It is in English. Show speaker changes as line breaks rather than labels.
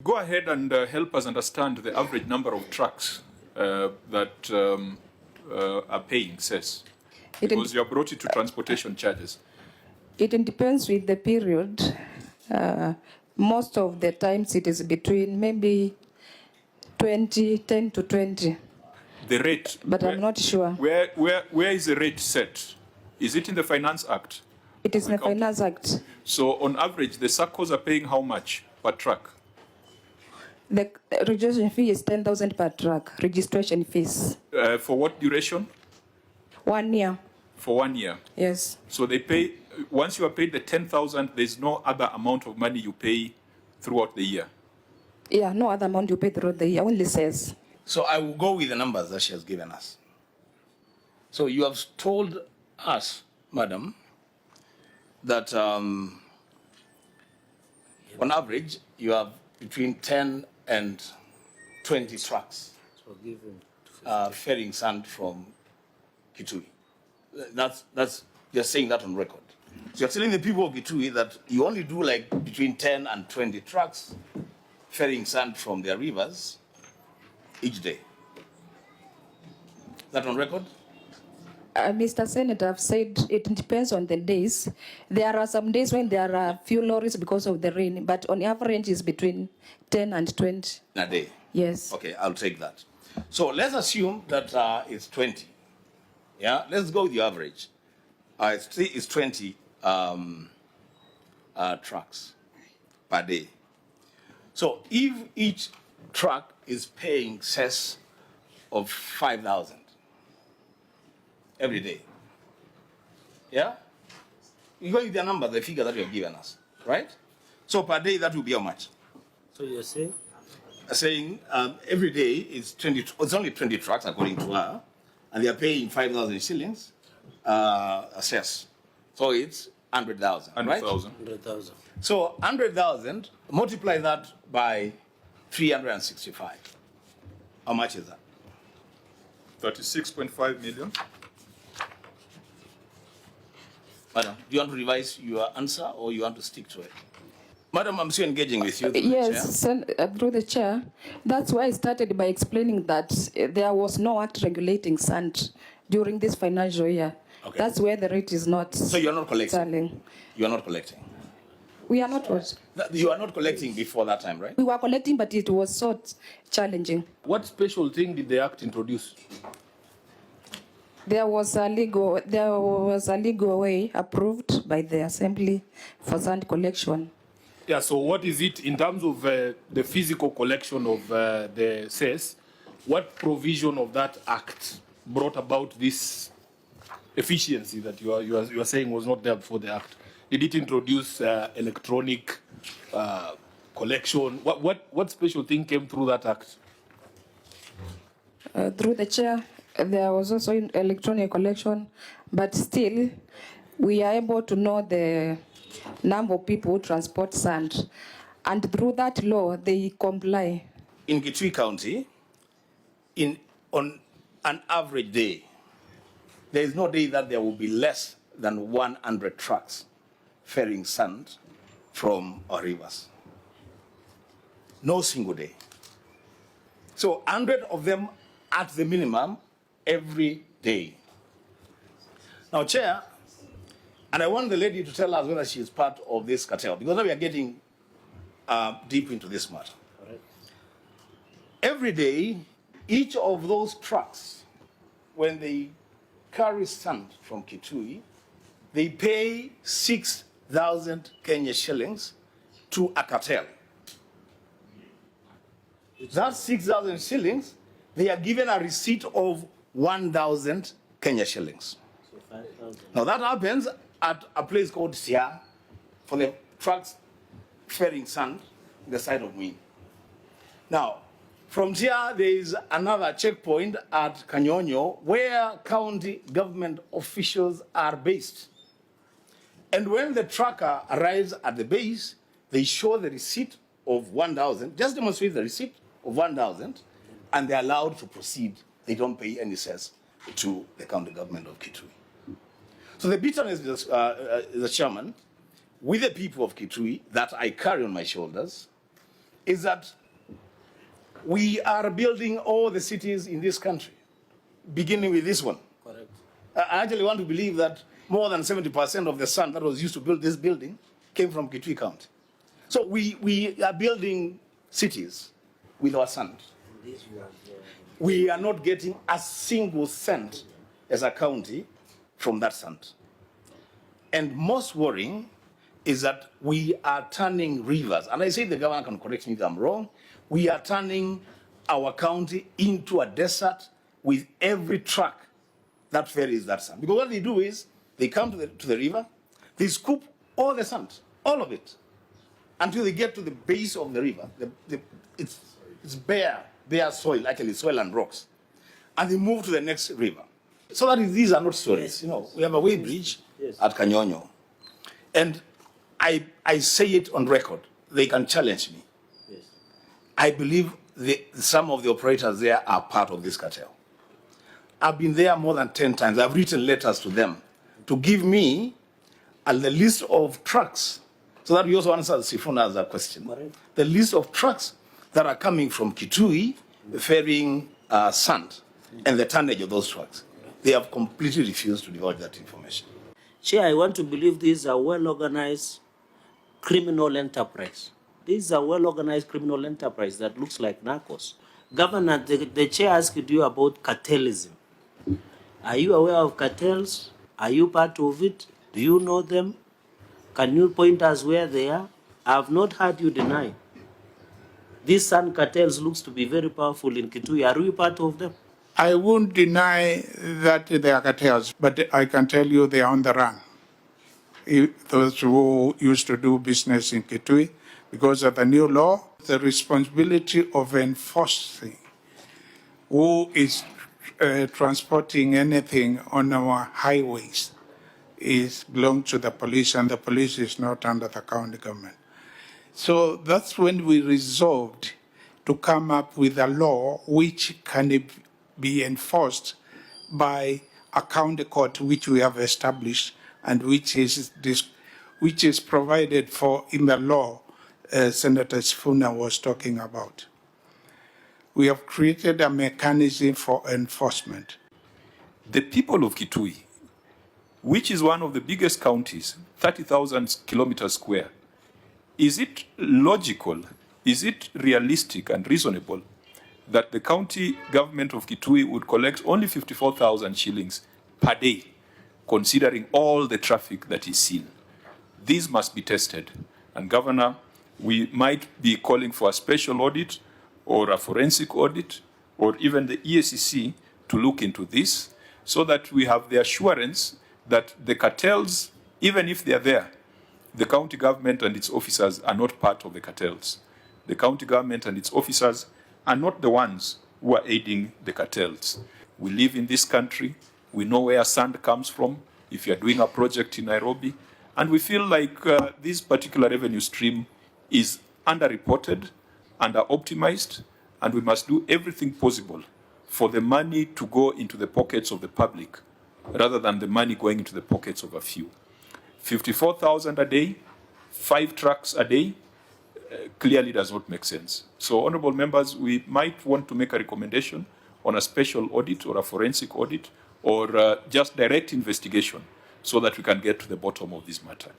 Go ahead and help us understand the average number of trucks that are paying cess, because you have brought it to transportation charges.
It depends with the period. Most of the times it is between maybe 10 to 20.
The rate,
but I'm not sure.
Where is the rate set? Is it in the Finance Act?
It is in the Finance Act.
So on average, the SACCOs are paying how much per truck?
The registration fee is 10,000 per truck. Registration fees.
For what duration?
1 year.
For 1 year.
Yes.
So they pay, once you are paid the 10,000, there's no other amount of money you pay throughout the year.
Yeah, no other amount you pay throughout the year, only says.
So I will go with the numbers that she has given us. So you have told us, madam, that on average you have between 10 and 20 trucks ferrying sand from Kitui. That's you're saying that on record. So you're telling the people of Kitui that you only do like between 10 and 20 trucks ferrying sand from their rivers each day. Is that on record?
Mr. Senator, I've said it depends on the days. There are some days when there are few lorries because of the rain, but on average it's between 10 and 20.
In a day?
Yes.
Okay, I'll take that. So let's assume that it's 20. Yeah, let's go with the average. It's 20 trucks per day. So if each truck is paying cess of 5,000 every day, yeah? You're going with the number, the figure that you have given us, right? So per day, that will be how much?
So you're saying?
Saying every day is 20, it's only 20 trucks according to her, and they are paying 5,000 shillings cess. So it's 100,000, right?
100,000.
So 100,000, multiply that by 365. How much is that?
36.5 million.
Madam, do you want to revise your answer or you want to stick to it? Madam, I'm still engaging with you.
Yes, through the chair. That's why I started by explaining that there was no act regulating sand during this financial year.
Okay.
That's where the rate is not.
So you're not collecting?
Selling.
You are not collecting?
We are not what?
You are not collecting before that time, right?
We were collecting, but it was so challenging.
What special thing did the Act introduce?
There was a legal way approved by the Assembly for sand collection.
Yeah, so what is it in terms of the physical collection of the cess? What provision of that Act brought about this efficiency that you are saying was not there before the Act? Did it introduce electronic collection? What special thing came through that Act?
Through the chair, there was also electronic collection, but still, we are able to know the number of people who transport sand, and through that law, they comply.
In Kitui County, on an average day, there is no day that there will be less than 100 trucks ferrying sand from our rivers. No single day. So 100 of them at the minimum every day. Now, Chair, and I want the lady to tell us whether she is part of this cartel, because now we are getting deep into this matter.
Right.
Every day, each of those trucks, when they carry sand from Kitui, they pay 6,000 Kenya shillings to a cartel. That 6,000 shillings, they are given a receipt of 1,000 Kenya shillings.
So 5,000.
Now that happens at a place called Sia for the trucks ferrying sand on the side of Mwin. Now, from Sia, there is another checkpoint at Kanyonyo where county government officials are based. And when the trucker arrives at the base, they show the receipt of 1,000, just demonstrate the receipt of 1,000, and they're allowed to proceed. They don't pay any cess to the county government of Kitui. So the bitterness is the chairman with the people of Kitui that I carry on my shoulders is that we are building all the cities in this country, beginning with this one.
Correct.
I actually want to believe that more than 70% of the sand that was used to build this building came from Kitui County. So we are building cities with our sand. We are not getting a single cent as a county from that sand. And most worrying is that we are turning rivers, and I say the governor can correct me if I'm wrong, we are turning our county into a desert with every truck that ferries that sand. Because what they do is, they come to the river, they scoop all the sand, all of it, until they get to the base of the river. It's bare soil, actually soil and rocks. And they move to the next river. So that these are not stories. You know, we have a way bridge at Kanyonyo. And I say it on record. They can challenge me.
Yes.
I believe some of the operators there are part of this cartel. I've been there more than 10 times. I've written letters to them to give me the list of trucks, so that we also answer Sifuna's question.
Right.
The list of trucks that are coming from Kitui ferrying sand and the tonnage of those trucks. They have completely refused to divulge that information.
Chair, I want to believe this is a well-organized criminal enterprise. This is a well-organized criminal enterprise that looks like narcos. Governor, the chair asked you about cartelism. Are you aware of cartels? Are you part of it? Do you know them? Can you point us where they are? I have not heard you deny. These sand cartels looks to be very powerful in Kitui. Are you part of them?
I won't deny that they are cartels, but I can tell you they are on the run. Those who used to do business in Kitui, because of the new law, the responsibility of enforcing who is transporting anything on our highways belongs to the police, and the police is not under the county government. So that's when we resolved to come up with a law which can be enforced by a county court which we have established and which is provided for in the law Senator Sifuna was talking about. We have created a mechanism for enforcement.
The people of Kitui, which is one of the biggest counties, 30,000 kilometers square, is it logical, is it realistic and reasonable that the county government of Kitui would collect only 54,000 shillings per day, considering all the traffic that is seen? These must be tested. And Governor, we might be calling for a special audit or a forensic audit or even the EACC to look into this so that we have the assurance that the cartels, even if they are there, the county government and its officers are not part of the cartels. The county government and its officers are not the ones who are aiding the cartels. We live in this country. We know where sand comes from if you're doing a project in Nairobi. And we feel like this particular revenue stream is underreported, under-optimized, and we must do everything possible for the money to go into the pockets of the public rather than the money going into the pockets of a few. 54,000 a day, 5 trucks a day, clearly does not make sense. So, honorable members, we might want to make a recommendation on a special audit or a forensic audit or just direct investigation so that we can get to the bottom of this matter.